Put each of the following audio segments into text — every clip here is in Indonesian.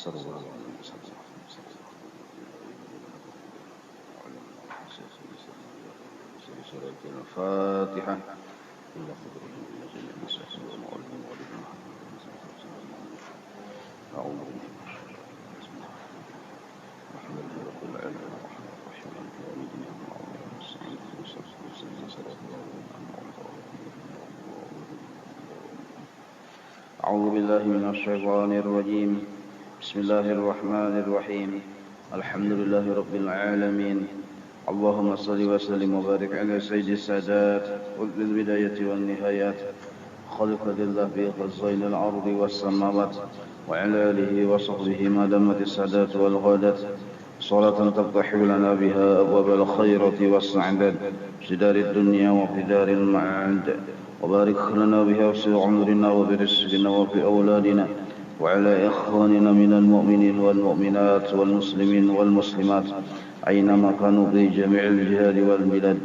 صلى الله عليه وسلم. الفاتحة. أعوذ بالله من الشيطان الرجيم. بسم الله الرحمن الرحيم. الحمد لله رب العالمين. اللهم صل وسلم وبارك على سيد السادات وذي البداية والنهايات خلق الله في خزين الأرض والسماوات وعلى آله وصحبه ما دامت السادات والغادات صلاة تفتح لنا بها أبواب الخيرة والسعادة في دار الدنيا وفي دار المعاد، وبارك لنا بها في عمرنا وبرزقنا وفي أولادنا وعلى إخواننا من المؤمنين والمؤمنات والمسلمين والمسلمات أينما كانوا في جميع الجهاد والبلاد،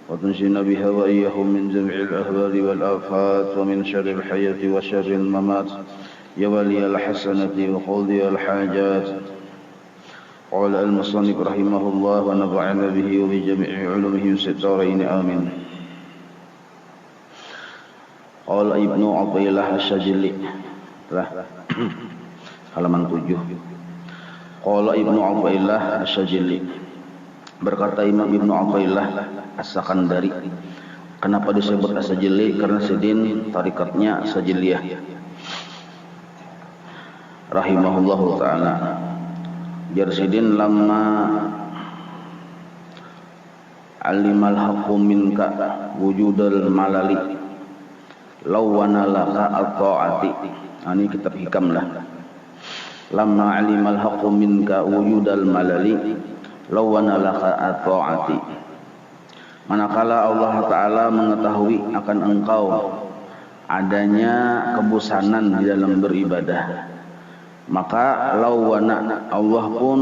وتنجينا بها وإياهم من جميع الأهوال والآفات ومن شر الحياة وشر الممات يا ولي الحسنة وقاضي الحاجات. قال المصنف رحمه الله ونفعنا به وبجميع علومه في الدارين آمين. قال Ibnu Athaillah Asy-Syadzili, halaman 7. Qala Ibnu Athaillah Asy-Syadzili, berkata Imam Ibnu Athaillah As-Sakandari. Kenapa disebut Asy-Syadzili? Karena sidin tarikatnya Syadziliyah rahimahullahu ta'ala. Jarsidin lama alimal haqqu minka wujudal malali lawana laka at-ta'ati. Ini kitab hikam lah. Lama alimal haqqu minka wujudal malali lawana laka at-ta'ati. Manakala Allah Ta'ala mengetahui akan engkau adanya kebosanan di dalam beribadah, maka lawana, Allah pun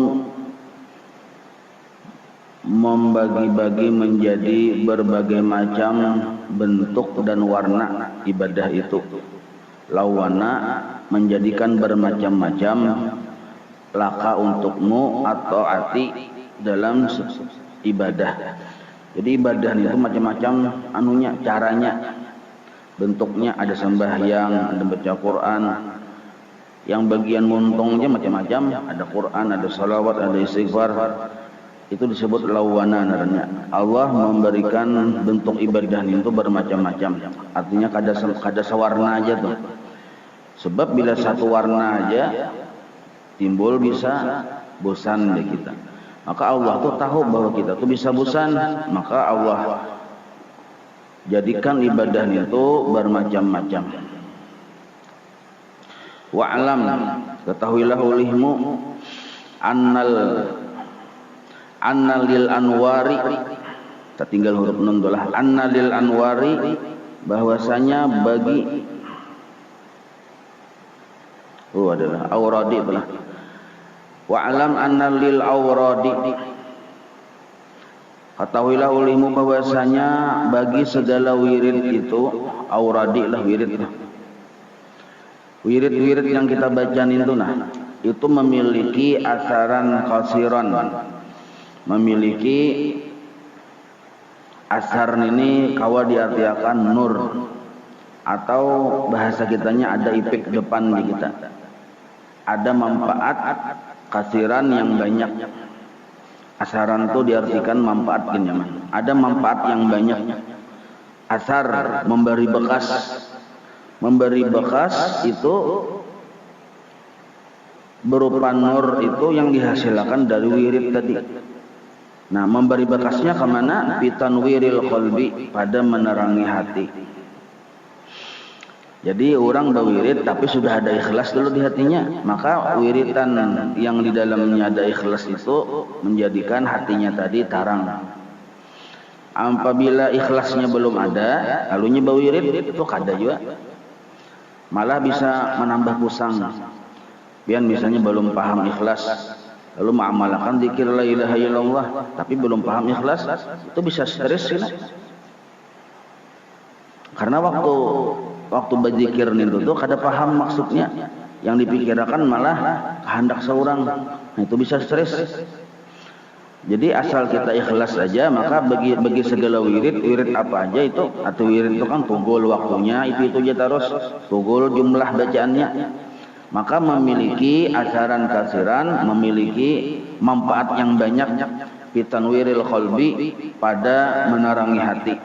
membagi-bagi menjadi berbagai macam bentuk dan warna ibadah itu. Lawana menjadikan bermacam-macam laka untukmu atau ati dalam ibadah. Jadi ibadah itu macam-macam anunya, caranya, bentuknya. Ada sembahyang, ada baca Quran. Yang bagian muntungnya macam-macam, ada Quran, ada salawat, ada istighfar. Itu disebut lawana namanya. Allah memberikan bentuk ibadah itu bermacam-macam. Artinya kada sewarna aja tuh. Sebab bila satu warna aja timbul bisa bosan deh kita. Maka Allah tuh tahu bahwa kita tuh bisa bosan, maka Allah jadikan ibadah itu bermacam-macam. Wa'lam, ketahuilah olehmu annal lil anwari, tak tinggal huruf nun dolah, annal lil anwari, bahwasanya bagi adalah auradi belah. Wa'lam annal lil auradi, ketahuilah olehmu bahwasanya bagi segala wirid itu, auradi lah wirid lah. Wirid-wirid yang kita bacaan itu itu memiliki asaran qasiran, memiliki asar ini kawa diartiakan nur, atau bahasa kitanya ada efek depan di kita, ada manfaat qasiran yang banyak. Asaran itu diartikan manfaat gini, ada manfaat yang banyak. Asar memberi bekas. Memberi bekas itu berupa nur itu yang dihasilkan dari wirid tadi. Nah, memberi bekasnya kemana? Bitanwiril qalbi, pada menerangi hati. Jadi orang berwirid tapi sudah ada ikhlas dulu di hatinya, maka wiridan yang di dalamnya ada ikhlas itu menjadikan hatinya tadi terang. Apabila ikhlasnya belum ada, lalu nyoba wirid itu kada juga. Malah bisa menambah pusang. Biar misalnya belum paham ikhlas, lalu mengamalkan zikir la ilaha illallah, tapi belum paham ikhlas, itu bisa stres kan? Karena waktu berzikir itu tuh kada paham maksudnya. yang dipikirkan malah kehendak seorang. Nah, itu bisa stres. Jadi asal kita ikhlas saja, maka bagi segala wirid apa aja itu, atau wirid itu kan tugul waktunya, itu aja terus, tugul jumlah bacaannya, maka memiliki asaran kasiran, memiliki manfaat yang banyak fitanwiril qalbi, pada menerangi hati.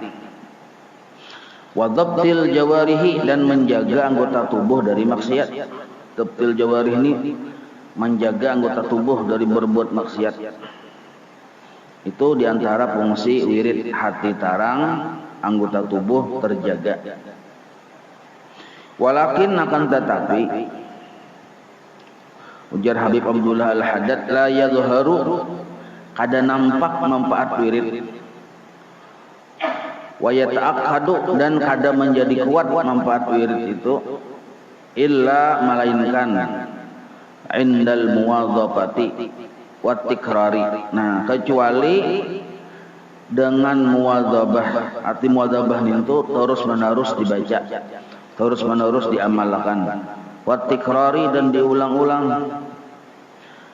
Wa dhabtil jawarihi, dan menjaga anggota tubuh dari maksiat. Dhabtil jawarih ini menjaga anggota tubuh dari berbuat maksiat. Itu diantara fungsi wirid, hati tarang, anggota tubuh terjaga. Walakin akan tetapi, ujar Habib Abdullah Al-Haddad, la yadhharu, kada nampak manfaat wirid, wa yata'aqqadu, dan kada menjadi kuat manfaat wirid itu, illa melainkan indal muwadzafati wa tikrari. Nah, kecuali dengan muwadzabah. Arti muwadzabah itu terus menerus dibaca, terus menerus diamalkan. Wa tikrari, dan diulang-ulang.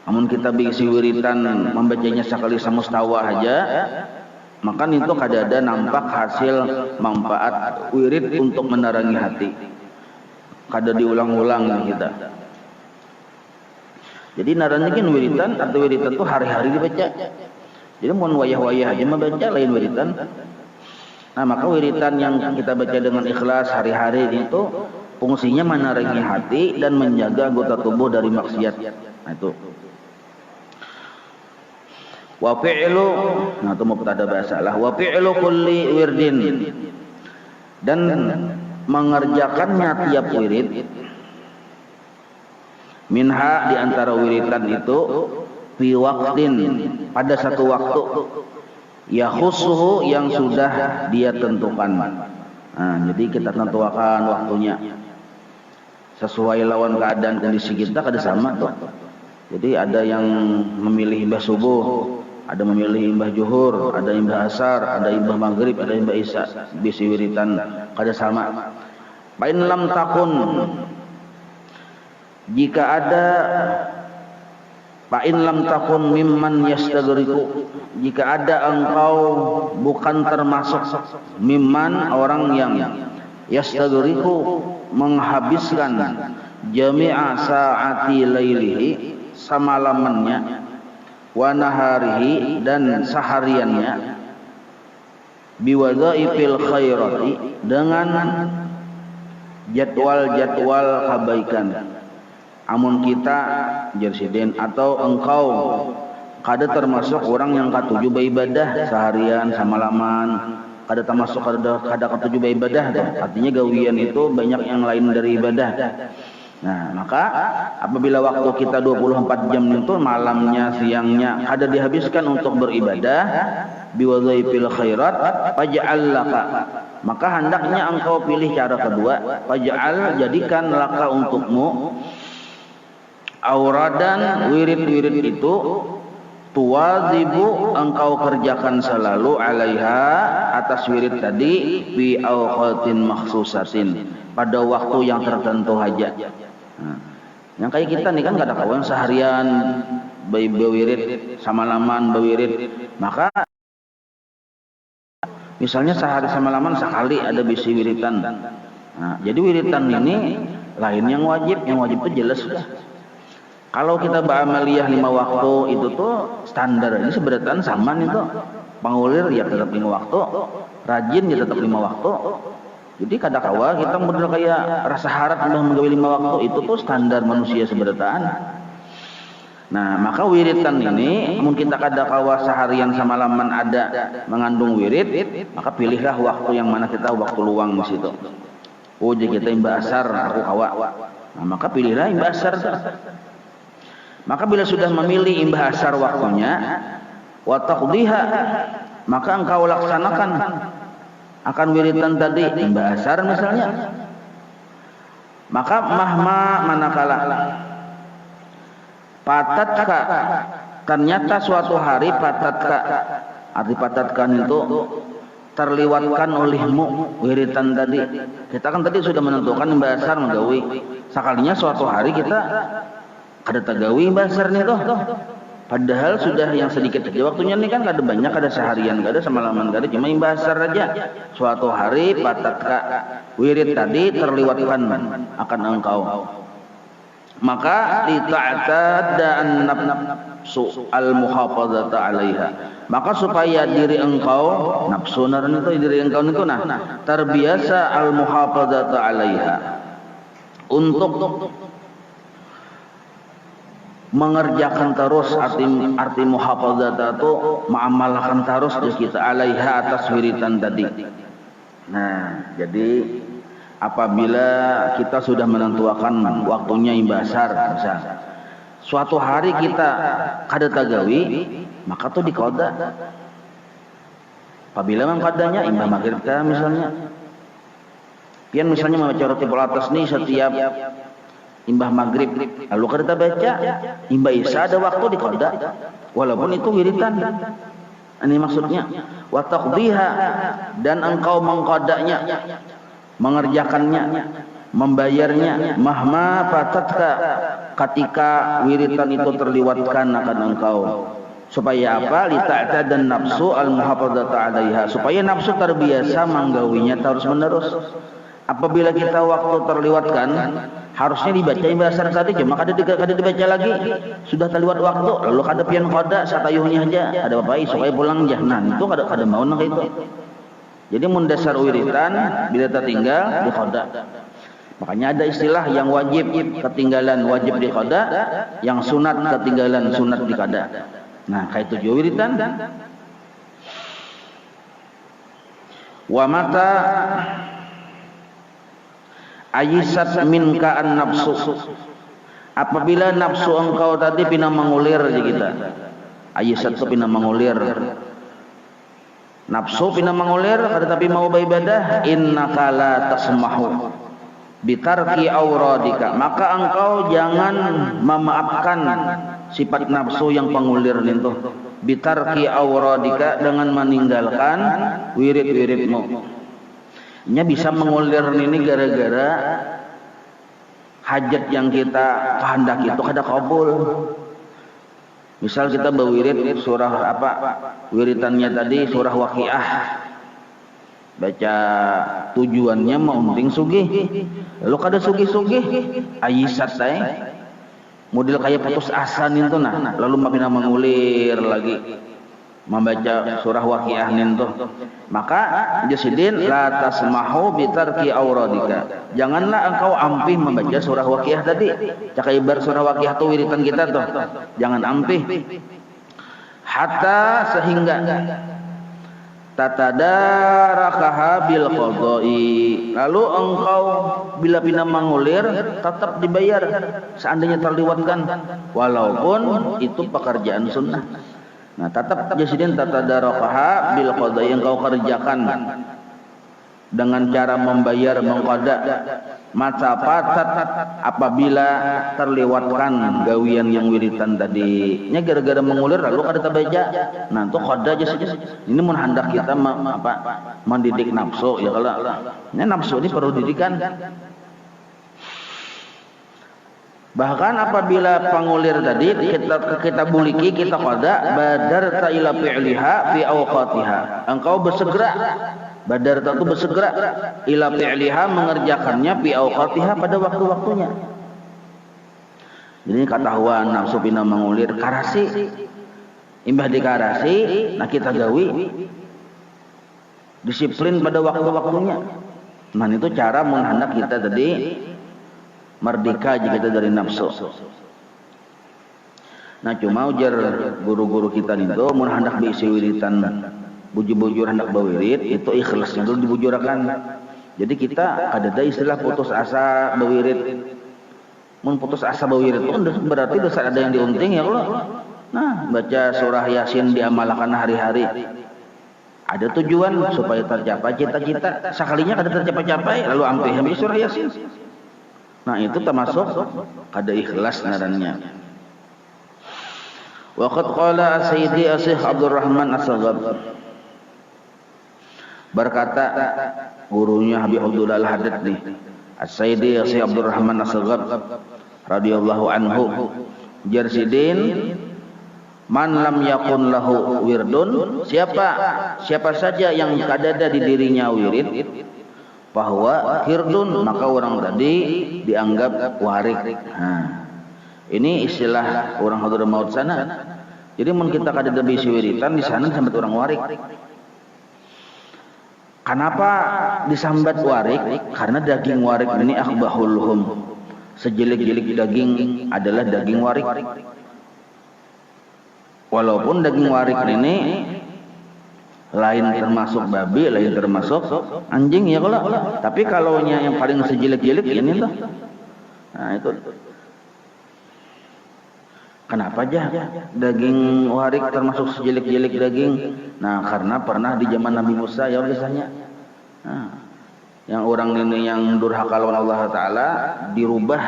Namun kita bisi wiritan membacanya sekali samustawa aja, maka itu kada ada nampak hasil manfaat wirid untuk menerangi hati. Kada diulang-ulang kita. Jadi naranjekin wiritan atau wiritan itu hari-hari dibaca. Jadi mohon wayah-wayah aja membaca, lain wiritan. Nah, maka wiritan yang kita baca dengan ikhlas hari-hari itu fungsinya menerangi hati dan menjaga anggota tubuh dari maksiat. Nah, itu. Wa fi'lu, nah itu mubtada bahasalah. Wa fi'lu kulli wirdin, dan mengerjakannya tiap wirid, minha, di antara wiridan itu, fi waqtin, pada satu waktu, yakhusuhu, yang sudah dia tentukan. Nah, jadi kita tentukan waktunya sesuai lawan keadaan kondisi kita, kada sama tuh. Jadi ada yang memilih imbah subuh, ada memilih imbah zuhur, ada imbah asar, ada imbah maghrib, ada imbah isya. Bisi wiritan kada sama. Fa in lam takun, jika ada, fa in lam takun mimman yastagriku, jika ada engkau bukan termasuk mimman, orang yang yastagriku, menghabiskan jami'a sa'ati lailihi, semalamannya, wa naharihi, dan sehariannya, biwadhaifil khairati, dengan jadwal-jadwal kebaikan. Amun kita jersiden atau engkau kada termasuk orang yang katuju beribadah seharian semalaman, kada termasuk kada katuju beribadah, artinya gawian itu banyak yang lain dari ibadah. Nah, maka apabila waktu kita 24 jam itu, malamnya, siangnya, kada dihabiskan untuk beribadah, biwadhaifil khairat, faj'al laka, maka hendaknya engkau pilih cara kedua, faj'al, jadikan laka untukmu, auradan, wirid-wirid itu, tuwazibu, engkau kerjakan selalu, alaiha, atas wirid tadi, fi awqatin makhsusatin, pada waktu yang tertentu aja. Nah, yang kayak kita nih kan gak ada kawan seharian bewirid, samalaman bewirid, maka misalnya sehari samalaman sekali ada bisi wiritan. Nah, jadi wiritan ini lain yang wajib itu jelas sudah. Kalau kita beramaliyah 5 waktu itu tuh standar, ini sebenarnya sama itu. Pangulir ya tetap 5 waktu, rajin ya tetap 5 waktu. Jadi kada kawa kita model kayak rasa harap udah menggawe 5 waktu, itu tuh standar manusia sebenarnya. Nah, maka wiritan ini mungkin kita kada kawa seharian semalaman ada mengandung wirid, maka pilihlah waktu yang mana kita waktu luang di situ. Oh, jadi kita imbah asar aku kawa. Nah, maka pilihlah imbah asar. Maka bila sudah memilih imbah asar waktunya, wa taqdiha, maka engkau laksanakan akan wiritan tadi imbah asar misalnya. Maka mahma manakala patatka, ternyata suatu hari patatka, arti patatkan itu terliwatkan olehmu wiritan tadi. Kita kan tadi sudah menentukan basar menggawi. Sakalinya suatu hari kita kada tagawi basar nih toh. Padahal sudah yang sedikit saja waktunya nih kan kada banyak, kada seharian, kada semalaman, kada cuma basar aja. Suatu hari patatka wirid tadi terliwatkan akan engkau. Maka lita'tada an-nafsu al-muhafazata 'alaiha. Maka supaya diri engkau nafsu naran itu diri engkau itu terbiasa al-muhafazata 'alaiha untuk mengerjakan terus arti muhafazata itu mengamalkan terus di kita 'alaiha atas wiritan tadi. Nah, jadi apabila kita sudah menentukan waktunya imbasar, misal suatu hari kita kada tagawi, maka tuh dikoda. Apabila memang kodanya imbah maghrib misalnya, pian misalnya membaca roti polatas nih setiap imbah maghrib, lalu kada baca imbah isya ada waktu dikoda, walaupun itu wiritan. Ini maksudnya wa taqdiha, dan engkau mengkodanya, mengerjakannya, membayarnya mahma fatatka, ketika wiritan itu terliwatkan akan engkau. Supaya apa? Lita'ta dan nafsu al-muhafazata 'alaiha, supaya nafsu terbiasa menggawinya terus menerus. Apabila kita waktu terliwatkan, harusnya dibaca basar tadi, cuma kada dibaca lagi, sudah terliwat waktu, lalu kada pian koda satayuhnya aja, ada apa supaya pulang aja. Nah itu kada mau nang itu. Jadi mendasar wiritan bila tertinggal di koda. Makanya ada istilah yang wajib ketinggalan wajib di koda, yang sunat ketinggalan sunat di koda. Nah kayak itu wiritan. Wa mata ayisat minka an nafsu, apabila nafsu engkau tadi pina mengulir di kita. Ayisat itu pina mengulir, nafsu pina mengulir tetapi mau beribadah, innaka la tasmahu bitarki auradika, maka engkau jangan memaafkan sifat nafsu yang pengulir itu. Bitarki auradika, dengan meninggalkan wirid-wiridmu. Nya bisa mengulir ini gara-gara hajat yang kita kehendaki itu kada kabul. Misal kita berwirid surah apa? Wiritannya tadi surah Waqiah. Baca tujuannya mau penting sugih. Lalu kada sugih-sugih ayisat saya. Model kayak putus asa itu nah. Lalu makin mengulir lagi membaca surah Waqiah itu. Maka jasidin la tasmahu bitarki auradika, janganlah engkau ampih membaca surah Waqiah tadi. Cak ibar surah Waqiah itu wiritan kita tuh, jangan ampih. Hatta sehingga tatadarakaha bil qadai, lalu engkau bila pina mengulir tetap dibayar seandainya terliwatkan, walaupun itu pekerjaan sunnah. Nah, tetap jasidin tatadarakaha bil qadai, engkau kerjakan dengan cara membayar, mengqada mata patat apabila terlewatkan gawian yang wiritan tadi. Nya gara-gara mengulir lalu kada baca. Nah, itu qada jasidin. Ini mun hendak kita mendidik nafsu ya, kalau nya nafsu ini perlu didikan. Bahkan apabila pengulir tadi kita buliki, kita qada, badarta ila fi'liha fi awqatiha, engkau bersegera, badarta itu bersegera, ila fi'liha, mengerjakannya fi awqatiha, pada waktu-waktunya. Jadi ketahuan nafsu pina mengulir karasi, imbah di karasi, nah kita gawi disiplin pada waktu-waktunya. Nah itu cara mun hendak kita tadi merdeka jika kita dari nafsu. Nah cuma ujar guru-guru kita itu mun hendak diisi wiritan bujur-bujur hendak bawirid itu ikhlasnya dulu dibujurakan. Jadi kita ada istilah putus asa bawirid. Mun putus asa bawirid itu berarti dosa ada yang diunting ya Allah. Nah baca surah Yasin diamalkan hari-hari. Ada tujuan supaya tercapai cita-cita. Sekalinya kada tercapai-capai lalu ampih habis surah Yasin. Nah itu termasuk kada ikhlas ngarannya. Waqad qala Sayyidi Syekh Abdul Rahman As-Saghab, Berkata gurunya Habib Abdullah Al-Haddad nih, As-Sayyidi Syekh Abdurrahman As-Saghab radhiyallahu anhu, Jarsidin, man lam yakun lahu wirdun, siapa saja yang kadada di dirinya wirid, bahwa hirdun, maka orang tadi dianggap warik. Nah, ini istilah orang Hadramaut sana. Jadi mun kita kadada bisi wiritan di sana sambat orang warik. Kenapa disambat warik? Karena daging warik ini akhbahulhum, sejelek-jelek daging adalah daging warik. Walaupun daging warik ini lain termasuk babi, lain termasuk anjing ya kalau. Tapi kalau yang paling sejelek-jelek ini tuh. Nah itu. Kenapa aja daging warik termasuk sejelek-jelek daging? Nah karena pernah di zaman Nabi Musa ya kisahnya. Nah, yang orang ini yang durhaka lawan Allah Ta'ala dirubah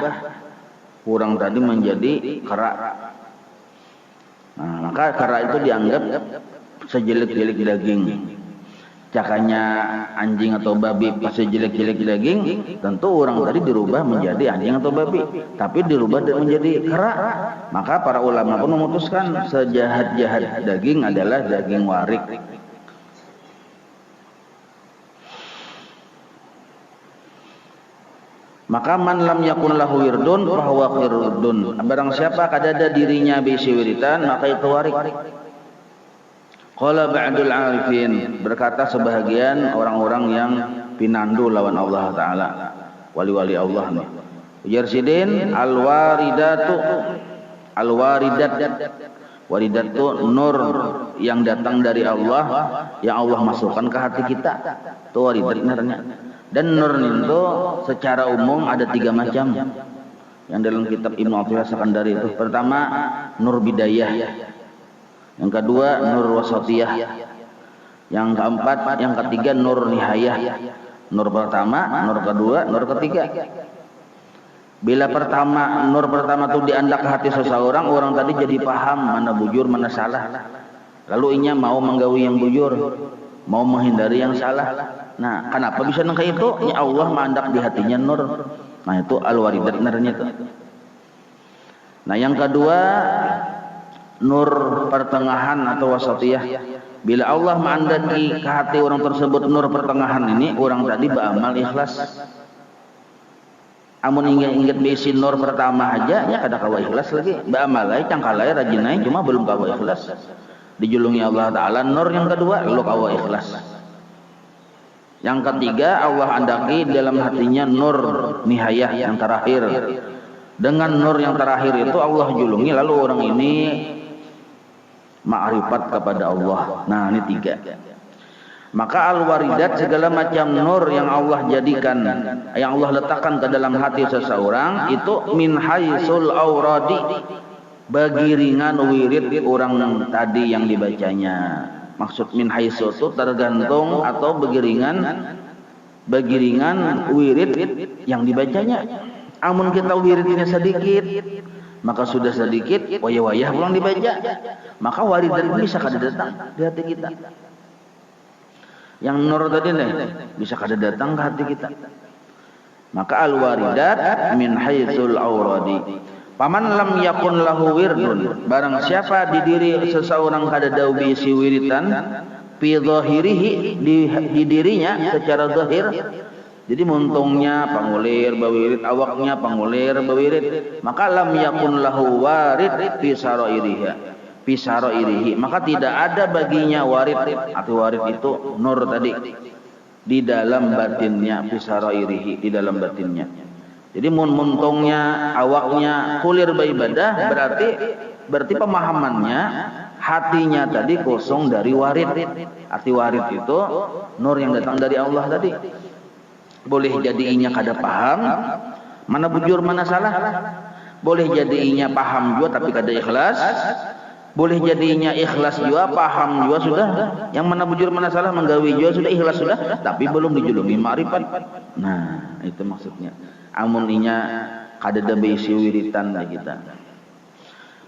orang tadi menjadi kera. Nah, maka kera itu dianggap sejelek-jelek daging. Cakanya anjing atau babi pas sejelek-jelek daging, tentu orang tadi dirubah menjadi anjing atau babi, tapi dirubah menjadi kera. Maka para ulama pun memutuskan sejahat-jahat daging adalah daging warik. Maka man lam yakun lahu wirdun fahuwa qirdun. Barang siapa kadada dirinya bisi wiritan, maka itu warik. Qala ba'dul arifin, berkata sebahagian orang-orang yang pinandu lawan Allah Ta'ala, wali-wali Allah nih. Jarsidin al-waridatu, al-waridat, waridat itu nur yang datang dari Allah, yang Allah masukkan ke hati kita. Itu waridat namanya. Dan nur itu secara umum ada 3 macam yang dalam kitab Ibnu Athaillah Sakandari itu. Pertama nur bidayah, yang kedua nur wasatiyah, yang keempat, yang ketiga nur nihayah. Nur pertama, nur kedua, nur ketiga. Bila nur pertama itu diandak ke hati seseorang, orang tadi jadi paham mana bujur mana salah, lalu inya mau menggawi yang bujur, mau menghindari yang salah. Nah, kenapa bisa nang kayak itu? Ya Allah mandak di hatinya nur. Nah, itu al-waridat narnya itu. Nah, yang kedua nur pertengahan atau wasatiyah. Bila Allah mandaki ke hati orang tersebut nur pertengahan ini, orang tadi beramal ikhlas. Amun ingat bisi nur pertama aja, ya kada kawa ikhlas lagi. Beramal cangkalai rajinai cuma belum kawa ikhlas. Dijulungi Allah Ta'ala nur yang kedua, lu kawa ikhlas. Yang ketiga, Allah andaki dalam hatinya nur nihayah yang terakhir. Dengan nur yang terakhir itu Allah julungi, lalu orang ini ma'rifat kepada Allah. Nah, ini 3. Maka al-waridat segala macam nur yang Allah jadikan, yang Allah letakkan ke dalam hati seseorang itu min haisul auradi, bagi ringan wirid orang tadi yang dibacanya. Maksud min haisu itu tergantung atau begiringan wirid yang dibacanya. Amun kita wiridnya sedikit, maka sudah sedikit wayah-wayah pulang dibaca, maka waridat itu bisa kada datang di hati kita. Yang nur tadi nih bisa kada datang ke hati kita. Maka al-waridat min haisul auradi. Paman lam yakun lahu wirdun, barang siapa di diri seseorang kada dau bisi wiritan, fi dhahirihi, di dirinya secara zahir. Jadi muntungnya pangulir bawirid, awaknya pangulir bawirid, maka lam yakun lahu warid fi sarairihi, maka tidak ada baginya warid. Atau warid itu nur tadi di dalam batinnya, fi sarairihi, di dalam batinnya. Jadi muntungnya, awaknya kulir beribadah, berarti pemahamannya, hatinya tadi kosong dari warid. Arti warid itu nur yang datang dari Allah tadi. Boleh jadi inya kada paham mana bujur mana salah, boleh jadi inya paham juga tapi kada ikhlas, boleh jadi inya ikhlas juga, paham juga sudah, yang mana bujur mana salah menggawi juga sudah, ikhlas sudah, tapi belum dijulungi ma'rifat. Nah, itu maksudnya. Amun inya kada ada bisi wiritan lah kita.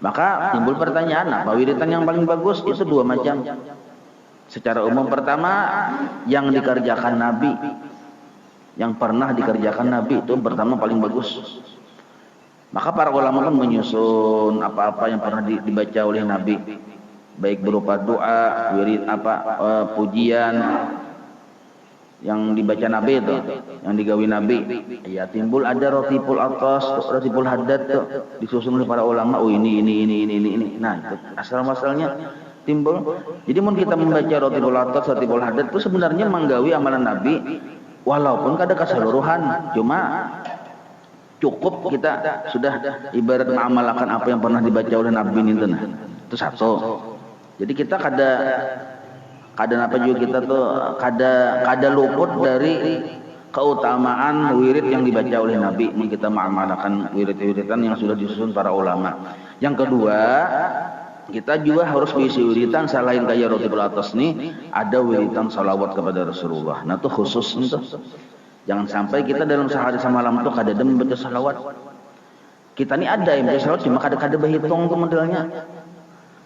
Maka timbul pertanyaan, apa wiritan yang paling bagus? Itu 2 macam. secara umum. Pertama, yang dikerjakan Nabi, yang pernah dikerjakan Nabi itu pertama paling bagus. Maka para ulama pun menyusun apa-apa yang pernah dibaca oleh Nabi, baik berupa doa, wirid pujian yang dibaca Nabi itu, yang digawi Nabi. Ya timbul ada rotipul atas, rotipul haddad tuh disusun oleh para ulama. Oh ini. Nah itu asal-masalnya timbul. Jadi mun kita membaca rotipul atas, rotipul haddad itu sebenarnya menggawi amalan Nabi, walaupun kada keseluruhan, cuma cukup kita sudah ibarat mengamalkan apa yang pernah dibaca oleh Nabi itu. Nah itu satu. Jadi kita kada apa juga kita tuh kada luput dari keutamaan wirid yang dibaca oleh Nabi. Kita mengamalkan wirid-wiridan yang sudah disusun para ulama. Yang kedua, kita juga harus mengisi wiridan selain kayak roti atas nih, ada wiridan salawat kepada Rasulullah. Nah itu khusus itu. Jangan sampai kita dalam sehari semalam tuh kada membaca salawat. Kita nih ada yang baca salawat cuma kada berhitung tuh modelnya.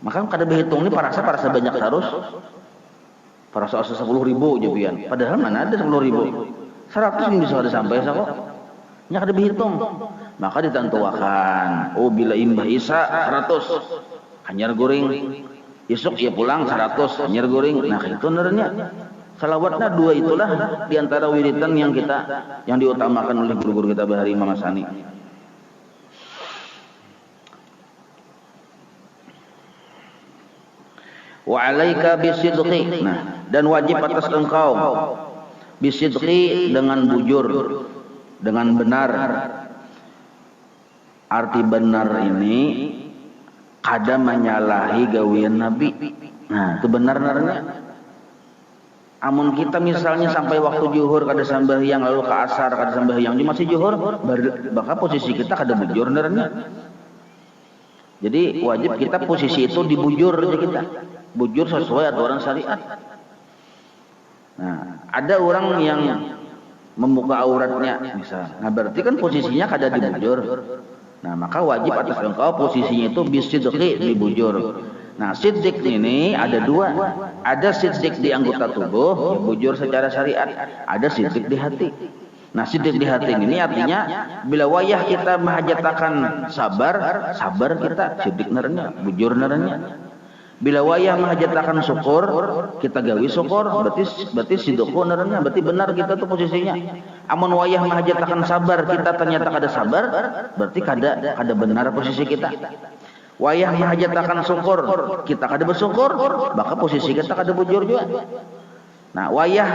Maka kada berhitung ini parasa banyak harus. Parasa 10.000 jabian. Padahal mana ada 10.000. 100 yang bisa ada sampai kok. Nya kada berhitung. Maka ditentukan. Oh bila imbah Isa 100. Hanyar goreng. Besok ia pulang 100. Hanyar goreng. Nah itu nernya. Salawatnya 2 itulah diantara wiridan yang diutamakan oleh guru-guru kita Bahari Imam Asani. Wa alaika bisidqi. Nah, dan wajib atas engkau bisidqi dengan bujur, dengan benar. Arti benar ini kada menyalahi gawian Nabi. Nah, itu benar-benarnya. Amun kita misalnya sampai waktu zuhur kada sembahyang, lalu ke asar kada sembahyang, cuma masih zuhur, maka posisi kita kada bujur benernya. Jadi wajib kita posisi itu dibujur aja kita. Bujur sesuai aturan syariat. Nah, ada orang yang membuka auratnya misal. Nah, berarti kan posisinya kada dibujur. Nah, maka wajib atas engkau posisinya itu bisidqi dibujur. Nah, siddiq ini ada 2. Ada siddiq di anggota tubuh, ya bujur secara syariat. Ada siddiq di hati. Nah, siddiq di hati ini artinya bila wayah kita menghajatakan sabar kita siddiq nernya, bujur nernya. Bila wayah menghajatakan syukur, kita gawi syukur, berarti sidqu nernya, berarti benar kita tuh posisinya. Amun wayah menghajatakan sabar, kita ternyata kada sabar, berarti kada benar posisi kita. Wayah menghajatakan syukur, kita kada bersyukur, maka posisi kita kada bujur juga. Nah, wayah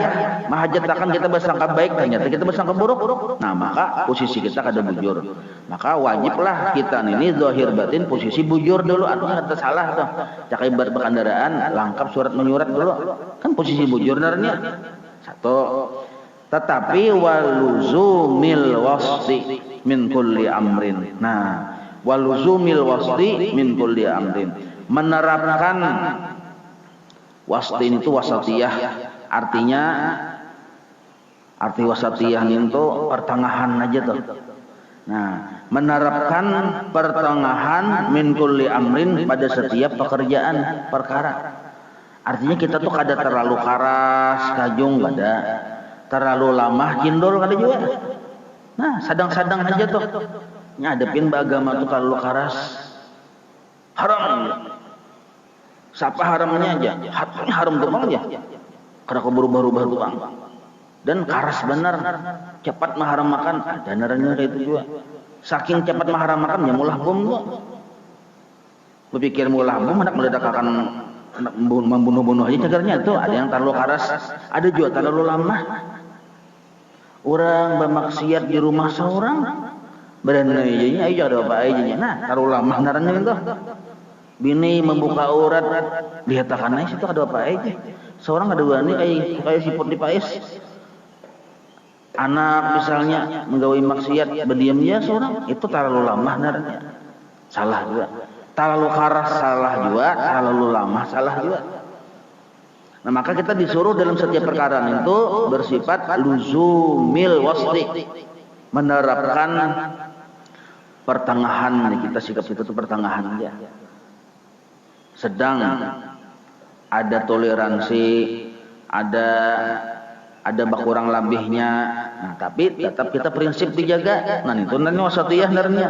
menghajatakan kita bersangka baik, ternyata kita bersangka buruk. Nah, maka posisi kita kada bujur. Maka wajiblah kita ini zahir batin posisi bujur dulu. Artinya kada salah tuh. Cakai berkendaraan, lengkap surat menyurat dulu. Kan posisi bujur nernya. Satu. Tetapi waluzumil wasti min kulli amrin. Nah, waluzumil wasti min kulli amrin. Menerapkan wasti itu wasatiyah. Artinya arti wasatiyah itu pertengahan aja tuh. Nah, menerapkan pertengahan min kulli amrin pada setiap pekerjaan perkara. Artinya kita tuh kada terlalu keras, kajung kada, terlalu lamah kindol kada juga. Nah, sadang-sadang aja tuh. Ngadepin agama tuh kalau keras haram. Siapa haramnya aja? Haram tuh bang aja. Kada berubah-ubah tuh bang. Dan karas benar, cepat maharamakan, ada neranya kayak itu juga. Saking cepat maharamakan, ya mulah bom tuh. Berpikir mulah bom, hendak meledak akan membunuh-bunuh aja cagarnya itu. Ada yang terlalu karas, ada juga terlalu lama. Orang bermaksiat di rumah seorang, berani aja, ayo ada apa aja. Nah, terlalu lama neranya itu. Bini membuka aurat, lihat akan itu ada apa aja. Seorang ada berani kayak siput di pais. Anak misalnya menggawi maksiat berdiam dia seorang, itu terlalu lama nernya. Salah juga. Terlalu keras salah juga, terlalu lama salah juga. Nah, maka kita disuruh dalam setiap perkara itu bersifat luzumil wasti, menerapkan pertengahan. Kita sikap itu pertengahan aja. Sedang ada toleransi, ada bakurang labihnya. Nah, tapi tetap kita prinsip dijaga. Nah, itu nanti wasatiyah narnya.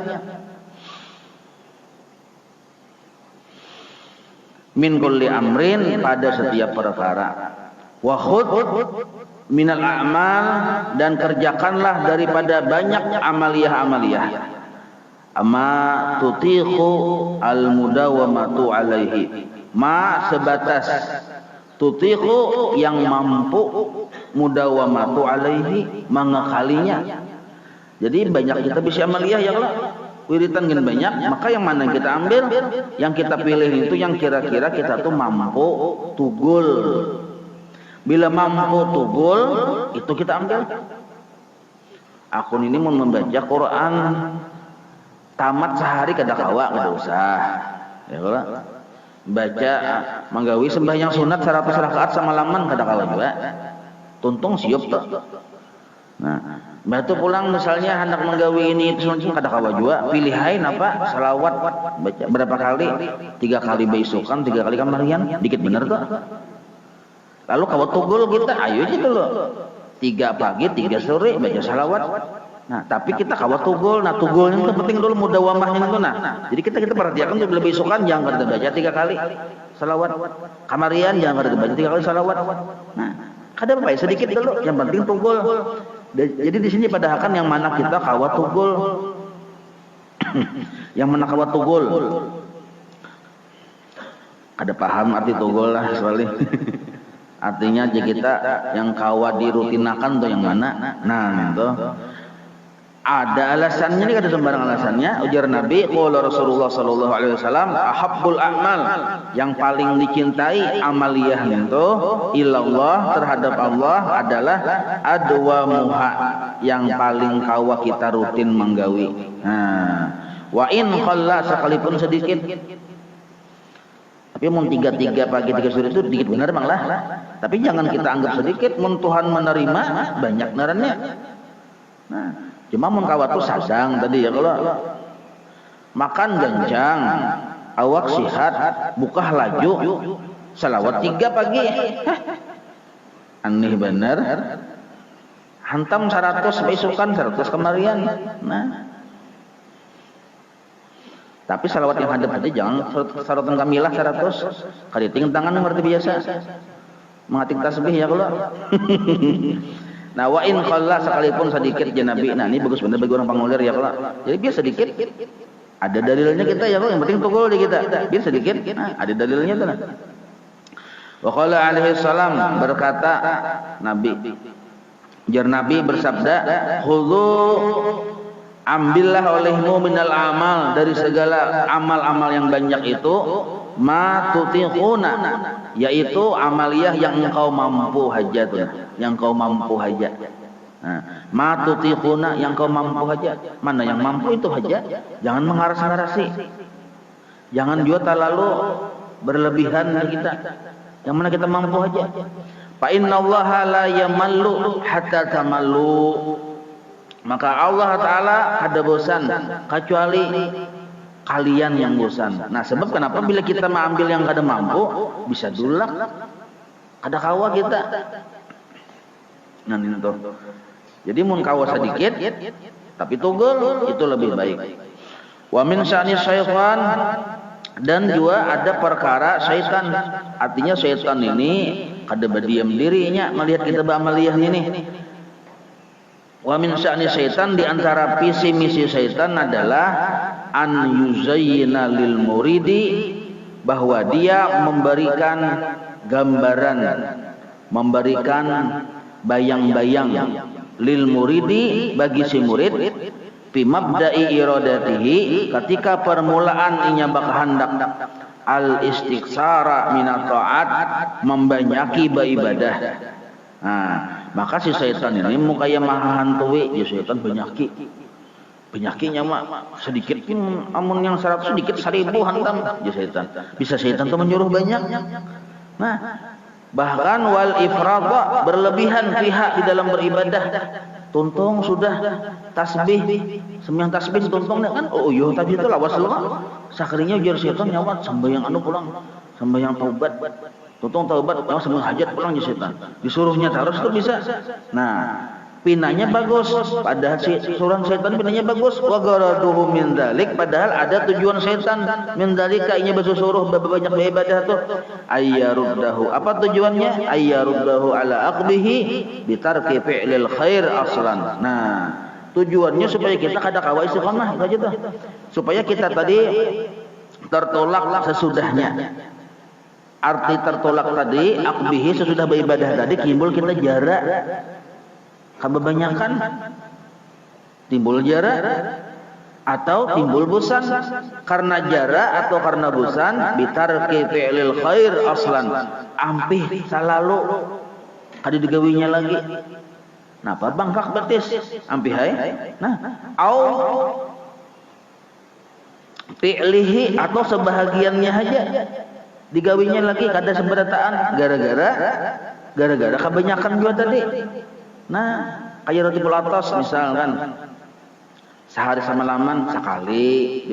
Min kulli amrin, pada setiap perkara. Wa khudh minal a'mal, dan kerjakanlah daripada banyak amaliyah-amaliyah. Ama tutiqu al mudawamatu alaihi. Ma sebatas tutiqu yang mampu, mudawamatu alaihi mengekalinya. Jadi banyak kita bisa amaliyah ya Allah. Wiritan gini banyak, maka yang mana kita ambil, yang kita pilih itu yang kira-kira kita tuh mampu tugul. Bila mampu tugul, itu kita ambil. Aku ini mau membaca Quran tamat sehari kada kawa, kada usah. Ya Allah. Baca manggawi sembahyang sunat 100 rakaat semalaman kada kawa juga. Tuntung siup tuh. Nah, batu pulang misalnya hendak menggawi ini itu kada kawa juga, pilihain apa? Salawat baca berapa kali? 3 kali beisukan, 3 kali kamarian, dikit bener tuh. Lalu kawa tugul kita, ayo aja dulu. 3 pagi, 3 sore baca salawat. Nah, tapi kita kawa tugul, nah tugulnya itu penting dulu mudawamahnya itu. Nah, jadi kita perhatikan tuh lebih beisukan jangan kada baca 3 kali salawat. Kamarian jangan kada baca 3 kali salawat. Nah, kada apa sedikit dulu, yang penting tugul. Jadi di sini padahal yang mana kita kawa tugul. Yang mana kawa tugul. Ada paham arti tugul lah soalnya. Artinya aja kita yang kawa dirutinakan tuh yang mana. Nah, itu ada alasannya, ini ada sembarang alasannya. Ujar Nabi, qala Rasulullah sallallahu alaihi wasallam, ahabbul a'mal, yang paling dicintai amaliyah itu ilallah, terhadap Allah adalah adwamuha, yang paling kawa kita rutin menggawi. Nah, wa in qalla, sekalipun sedikit. Tapi mun 3 pagi 3 sore itu dikit benar bang lah. Tapi jangan kita anggap sedikit, mun Tuhan menerima banyak narannya. Nah, cuma mun kawat tuh sadang tadi ya, kalau makan ganjang, awak sihat, buka laju, salawat 3 pagi. Aneh bener. Hantam 100 beisukan, 100 kemarian. Nah, tapi salawat yang hadap aja jangan salawatan kamilah 100. Kaditing tangan ngerti biasa. Mengatik tasbih ya kalau. Nah, wa in khalla, sekalipun sedikit ya Nabi. Nah, ini bagus benar bagi orang pangulir ya kalau. Jadi biar sedikit ada dalilnya kita ya kalau, yang penting tugul di kita. Biar sedikit, nah, ada dalilnya tuh. Wa qala alaihi salam, berkata Nabi. Jar Nabi bersabda, khudhu, ambillah olehmu minal amal, dari segala amal-amal yang banyak itu, ma tutiquna, yaitu amaliyah yang engkau mampu hajat, yang kau mampu hajat. Nah, ma tutiquna, yang kau mampu hajat. Mana yang mampu itu hajat, jangan mengaras-ngarasi. Jangan juga terlalu berlebihan kita. Yang mana kita mampu hajat. Fa innallaha la yamallu hatta tamallu. Maka Allah Ta'ala kada bosan kecuali kalian yang bosan. Nah, sebab kenapa bila kita mengambil yang kada mampu, bisa dulak, kada kawa kita. Nah, itu. Jadi mun kawa sedikit, tapi tugul itu lebih baik. Wa min sya'ni syaitan, dan juga ada perkara syaitan. Artinya syaitan ini kada berdiam dirinya melihat kita beramaliyah ini. Wa min sya'ni syaitan, di antara visi misi syaitan adalah an yuzayyina lil muridi, bahwa dia memberikan gambaran, memberikan bayang-bayang lil muridi, bagi si murid, fi mabda'i iradatihi, ketika permulaan inya bakahandak al istiqsara minat ta'at, membanyaki beribadah. Nah, maka si syaitan ini mukanya maha hantui, ya syaitan penyakinya mah sedikit pun, amun yang 100 sedikit 1000 hantam ya syaitan. Bisa syaitan tuh menyuruh banyak. Nah, bahkan wal ifrada, berlebihan pihak di dalam beribadah. Tuntung sudah tasbih, sembahyang tasbih tuntungnya kan, oh iya tadi itu lawas lu. Sakrinya ujar syaitan nyawat sembahyang anu pulang, sembahyang taubat. Tuntung taubat, oh sebelum hajat pulang je setan. Disuruhnya terus itu bisa. Nah, pinanya bagus. Padahal si seorang setan pinanya bagus. Wa garaduhu min dzalik, padahal ada tujuan setan min dzalika inya bersuruh banyak beribadah tuh. Ayyaruddahu. Apa tujuannya? Ayyaruddahu ala aqbihi bitarki fi'lil khair aslan. Nah, tujuannya supaya kita kada kawa istiqamah itu aja tuh. Supaya kita tadi tertolak sesudahnya. Arti tertolak tadi, akbihi sesudah beribadah tadi, timbul kita jarak. Kebanyakan timbul jarak atau timbul bosan. Karena jarak atau karena bosan, bitarki fi'lil khair aslan. Ampih salalu kada digawinya lagi. Napa bangkak betis? Ampih hai. Nah, au fi'lihi atau sebahagiannya aja. Digawinya lagi kada seberataan gara-gara kebanyakan juga tadi. Nah, kayak roti pelatos misalkan sehari semalaman sekali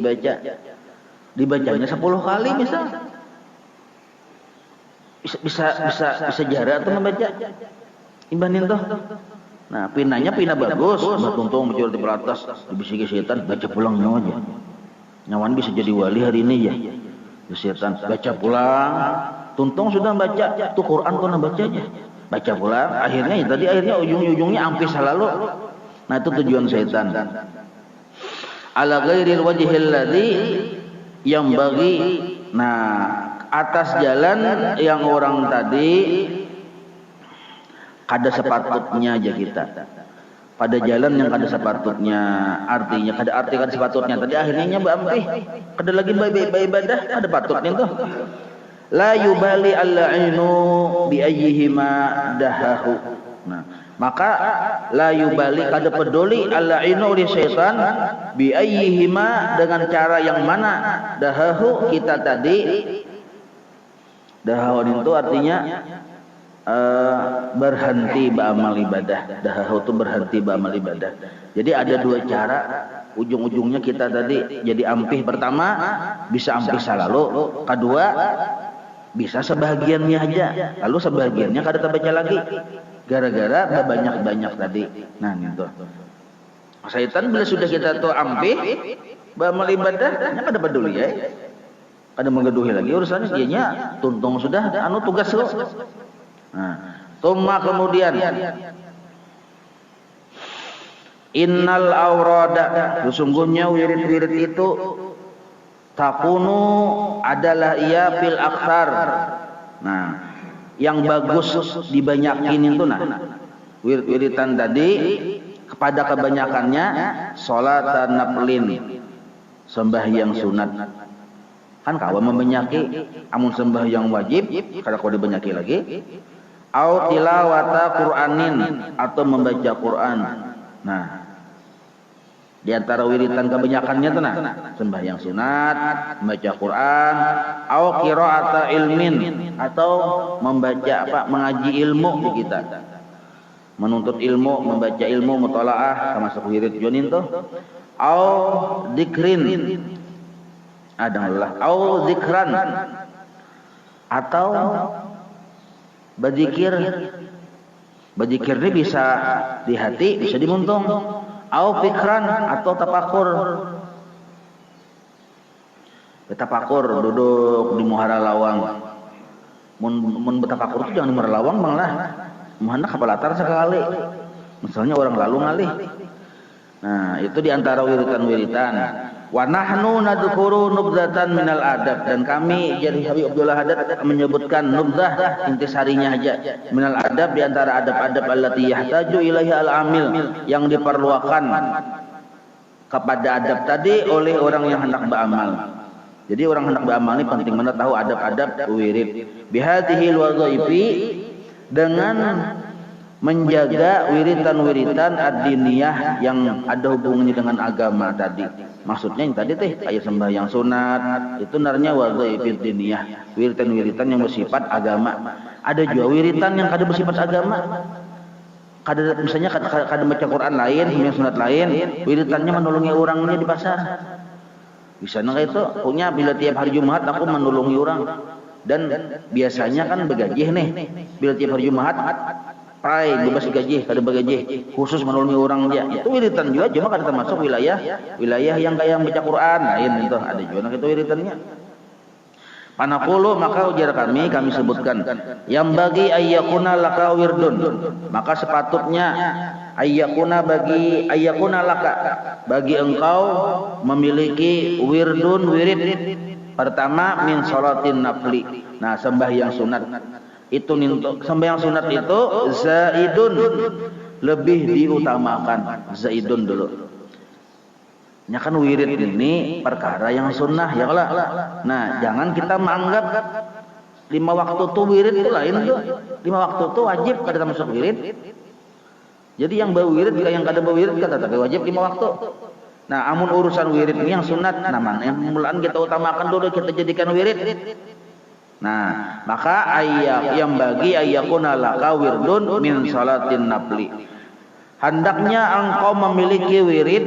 dibacanya 10 kali misal bisa jarak tuh membaca imbanin tuh. Nah, pinanya pina bagus, tuntung muncul roti pelatos dibisiki setan baca pulang nyawa aja. Nyawan bisa jadi wali hari ini ya. Setan baca pulang, tuntung sudah baca tuh Quran tuh bacanya, baca pulang, akhirnya ujung-ujungnya ampis selalu. Nah itu tujuan setan. Ala ghairil wajhil ladzi yang bagi, nah atas jalan yang orang tadi kada sepatutnya aja kita. Pada jalan yang kada sepatutnya, artinya kada sepatutnya tadi akhirnya bampih kada lagi ibadah kada patutnya tuh. La yubali al-ainu bi ayyihima dahahu. Nah, maka la yubali kada peduli al-ainu oleh syaitan bi ayyihima dengan cara yang mana dahahu kita tadi. Dahahu itu artinya berhenti beramal ibadah. Dahahu itu berhenti beramal ibadah. Jadi ada dua cara, ujung-ujungnya kita tadi jadi ampih. Pertama bisa ampih salalu, kedua bisa sebagiannya aja, lalu sebagiannya kada terbaca lagi gara-gara banyak tadi. Nah gitu. Syaitan bila sudah kita tuh ampih beramal ibadah, kada peduli ya. Kada menggeduhi lagi urusannya, dianya tuntung sudah anu tugas lo. Nah, tumma kemudian innal aurada, sesungguhnya wirid-wirid itu takunu adalah ia fil akthar. Nah, yang bagus dibanyakin itu nah. Wirid-wiridan tadi kepada kebanyakannya salatan naflin, sembahyang sunat. Kan kawan membenyaki amun sembahyang wajib kada kau dibenyaki lagi. Au tilawata Qur'anin, atau membaca Quran. Nah, di antara wiridan kebanyakannya tuh nah, sembahyang sunat, membaca Quran, au qira'ata ilmin, atau membaca mengaji ilmu di kita. Menuntut ilmu, membaca ilmu, mutalaah, termasuk wirid jonin tuh. Au dzikrin. Adalah au dzikran, atau berzikir ini bisa di hati, bisa di muntung. Au fikran, atau tapakur. Tapakur duduk di muhara lawang. Mun betapakur itu jangan di muhara lawang bang lah. Muhana kapalatar sekali. Misalnya orang lalu ngalih. Nah itu diantara wiritan-wiritan. Wa nahnu nadhkuru nubzatan minal adab, dan kami jadi Habib Abdullah Haddad menyebutkan nubzah intisarinya aja minal adab, di antara adab-adab allati yahtaju ilaihi al-amil, yang diperlukan kepada adab tadi oleh orang yang hendak beramal. Jadi orang hendak beramal ini penting benar tahu adab-adab wirid. Bihadhil wadhaifi, dengan menjaga wiritan-wiritan ad-diniyah yang ada hubungannya dengan agama tadi. Maksudnya yang tadi teh kayak sembahyang sunat itu narnya wadhaifid diniyah, wiritan-wiritan yang bersifat agama. Ada juga wiritan yang kada bersifat agama. Kada misalnya kada baca Quran lain, sembahyang sunat lain, wiritannya menolongi orangnya di pasar. Bisa nggak itu punya bila tiap hari Jumat aku menolongi orang Dan biasanya kan begajih nih, bila tiap hari Jumat, pai bebas gaji, kada begajih, khusus menolongi orang dia. Itu wiritan juga, cuma kada termasuk wilayah yang kayak baca Quran, lain itu. Ada juga itu wiritannya. Panaqulu maka ujar kami sebutkan, yang bagi ayyakuna laka wirdun, maka sepatutnya ayyakuna laka, bagi engkau memiliki wirid. Pertama min sholatin nafli. Nah, sembahyang sunat. Itu sembahyang sunat itu zaidun, lebih diutamakan. Zaidun dulu. Ya kan wirid ini perkara yang sunnah ya Allah. Nah, jangan kita menganggap 5 waktu tuh wirid itu lain tuh. 5 waktu tuh wajib kada termasuk wirid. Jadi yang bawa wirid yang kada bawa wirid kada tapi wajib 5 waktu. Nah, amun urusan wirid ini yang sunat, namanya mulaan kita utamakan dulu, kita jadikan wirid. Nah, maka yang bagi ayyakuna laka wirdun min salatin nafli. Hendaknya engkau memiliki wirid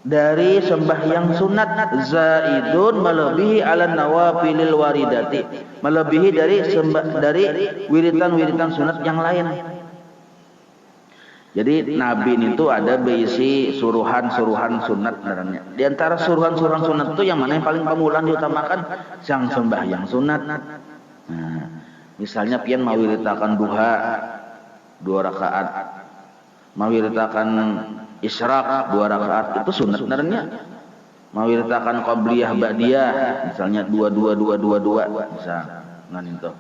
dari sembahyang sunat, zaidun melebihi ala nawafilil waridati, melebihi dari wiritan-wiritan sunat yang lain. Jadi Nabi itu ada berisi suruhan-suruhan sunat sebenarnya. Di antara suruhan-suruhan sunat itu yang mana yang paling pamulan diutamakan? Yang sembahyang sunat. Nah, misalnya pian mawiritakan duha 2 rakaat, mawiritakan isyraq 2 rakaat, itu sunat sebenarnya. Mawiritakan qabliyah ba'diyah, misalnya 2 misal. Nah itu.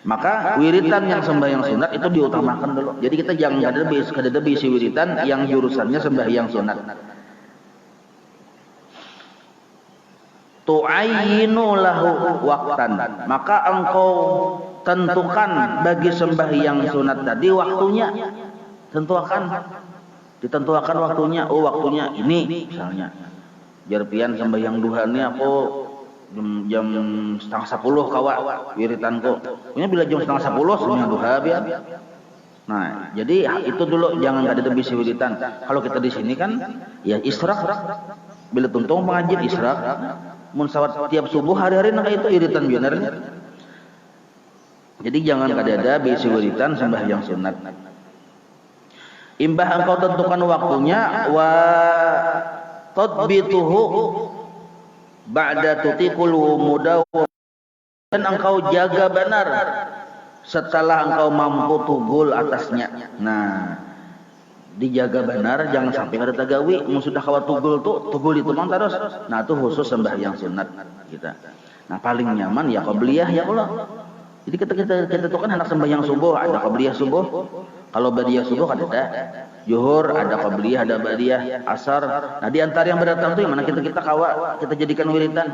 Maka wiritan yang sembahyang sunat itu diutamakan dulu. Jadi kita jangan ada bisi wiritan yang jurusannya sembahyang sunat. Tu'ayyinu lahu waqtan, maka engkau tentukan bagi sembahyang sunat tadi waktunya. Ditentukan waktunya. Oh, waktunya ini misalnya. Jarpian sembahyang duhanya aku jam 9:30 kawa wiritanku. Punya bila jam 9:30 sembahyang duha biar. Nah, jadi itu dulu, jangan ada bisi wiritan. Kalau kita di sini kan ya isyraq. Bila tuntung pengajian isyraq, mun sawat tiap subuh hari-hari nak itu wiritan benernya. Jadi jangan ada bisi wiritan sembahyang sunat. Imbah engkau tentukan waktunya wa tadbituhu ba'da tutiqul muda, dan engkau jaga benar setelah engkau mampu tugul atasnya. Nah, dijaga benar, jangan sampai ada tagawi. Sudah kawat tugul itu mang terus. Nah, itu khusus sembahyang sunat kita. Nah, paling nyaman ya qabliyah ya Allah. Jadi kita itu kan anak sembahyang subuh, ada qabliyah subuh. Kalau ba'diyah subuh kan ada. Zuhur ada qabliyah, ada ba'diyah, asar. Nah, di antara yang berdatang itu yang mana kita kawa, kita jadikan wiritan.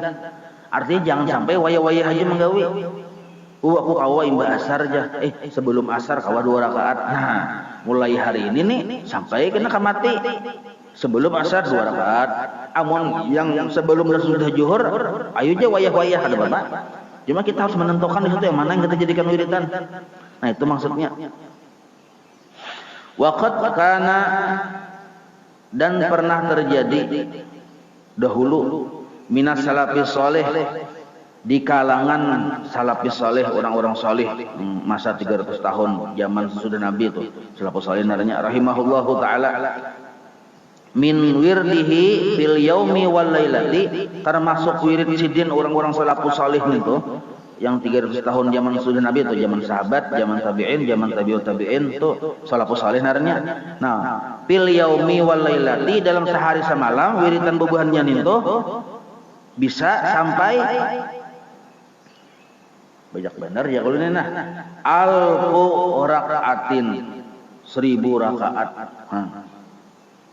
Artinya jangan sampai waya-waya aja menggawi. Aku kawa imbah asar aja. Sebelum asar kawa 2 rakaat. Nah, mulai hari ini nih sampai kena mati. Sebelum asar 2 rakaat. Amun yang sebelum dan sudah zuhur, ayo aja wayah-wayah ada Bapak. Cuma kita harus menentukan di situ yang mana yang kita jadikan wiritan. Nah, itu maksudnya. Waqad kana, dan pernah terjadi dahulu minas salafis saleh, di kalangan salafis saleh, orang-orang saleh masa 300 tahun zaman sesudah Nabi itu salafus saleh namanya rahimahullahu taala, min wirdihi fil yaumi wal lailati, termasuk wirid sidin orang-orang salafus saleh itu yang 300 tahun zaman sudah Nabi itu, zaman sahabat, zaman tabi'in, zaman tabi'ut tabi'in itu salafus saleh narnya. Nah, fil yaumi wal lailati, dalam sehari semalam wiritan bubuhannya itu bisa sampai banyak benar ya kalau ini nah alfu rakaatin, 1000 rakaat.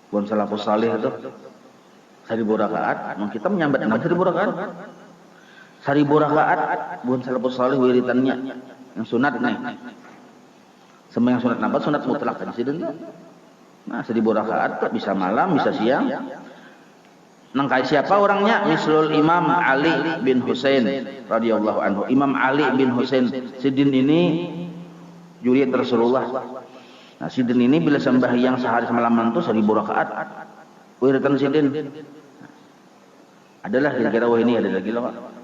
Bukan salafus saleh itu 1000 rakaat. Kita menyambat 1000 rakaat. 1000 rakaat bukan salafus saleh wiritannya yang sunat nih. Sembahyang sunat napa? Sunat mutlak kan sih. Nah, 1000 rakaat bisa malam, bisa siang. Nangkai siapa orangnya? Mislul Imam Ali bin Husain radhiyallahu anhu. Imam Ali bin Husain Sidin ini juriat Rasulullah. Nah, Sidin ini bila sembahyang sehari semalaman itu 1000 rakaat. Wiritan Sidin. Adalah kira-kira ini ada lagi loh.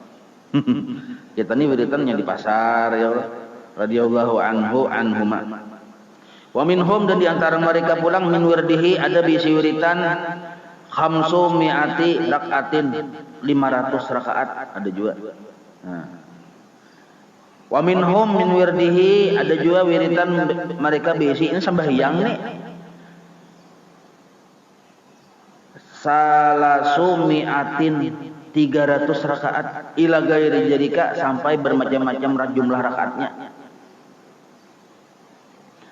Kita ini wiritannya di pasar ya Allah. Radhiyallahu anhuma. Wa minhum, dan di antara mereka pulang min wirdihi ada bisi wiritan khamsu mi'ati rakaatin, 500 rakaat ada juga. Nah. Wa minhum min wirdihi, ada juga wiritan mereka bisi ini sembahyang nih. Salasu mi'atin, 300 rakaat ila gairi jadika, sampai bermacam-macam jumlah rakaatnya.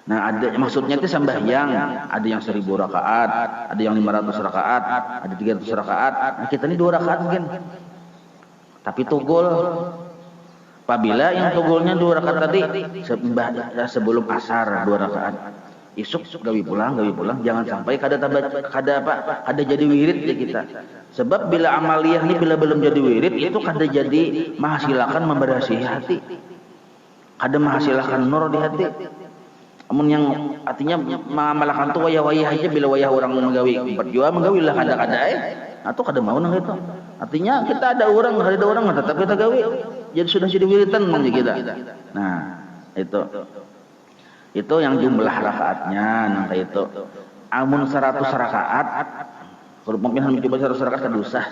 Nah, ada maksudnya itu sembahyang, ada yang 1000 rakaat, ada yang 500 rakaat, ada 300 rakaat. Nah, kita ini 2 rakaat mungkin. Tapi tugul. Apabila yang tugulnya 2 rakaat tadi sebelum asar 2 rakaat. Isuk gawi pulang, jangan sampai kada jadi wirid ya kita. Sebab bila amaliyah ini bila belum jadi wirid itu kada jadi menghasilkan memberasi hati. Kada menghasilkan nur di hati. Namun yang artinya mengamalkan tu wayah-wayah aja, bila wayah orang menggawi berjual menggawilah kada atau kada mau nang itu. Artinya kita ada orang tetap kita gawi. Jadi sudah jadi wiritan manja kita. Nah, itu yang jumlah rakaatnya nang itu. Amun 100 rakaat, kalau mungkin mencoba 100 rakaat kada usah.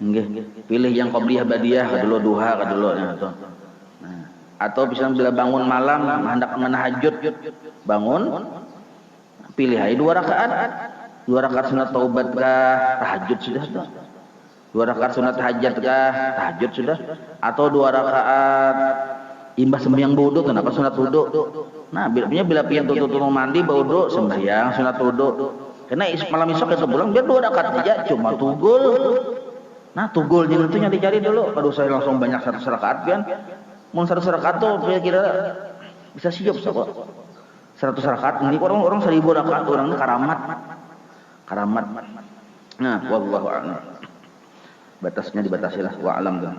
Nggih, pilih yang qabliyah badiyah kadulu duha kadulu itu. Atau bisa bila bangun malam hendak menahajud, bangun pilih aja 2 rakaat. 2 rakaat sunat taubat kah, tahajud sudah tuh. 2 rakaat sunat hajat kah, tahajud sudah. Atau 2 rakaat imbas sembahyang wudu, kenapa sunat wudu? Nah, bila pian tutu mandi wudu sembahyang sunat wudu. Karena malam esok itu pulang biar 2 rakaat aja, cuma tugul. Nah, tugulnya itu yang dicari dulu. Kalau saya langsung banyak 100 rakaat kan. Mau 100 rakaat tuh kira-kira bisa siap kok. 100 rakaat ini orang 1000 rakaat orangnya karamat. Nah, wallahu a'lam. Batasnya dibatasilah wa alam dah.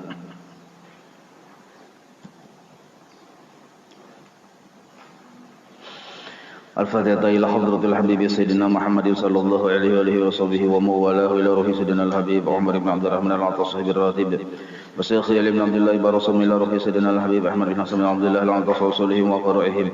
الفاتحة إلى حضرة الحبيب سيدنا محمد صلى الله عليه وآله وصحبه وموالاه إلى روح سيدنا الحبيب عمر بن عبد الرحمن العطاء صاحب الراتب وشيخ علي بن عبد الله برسول إلى روح سيدنا الحبيب أحمد بن حسن بن عبد الله العطاء ورسولهم وقرائهم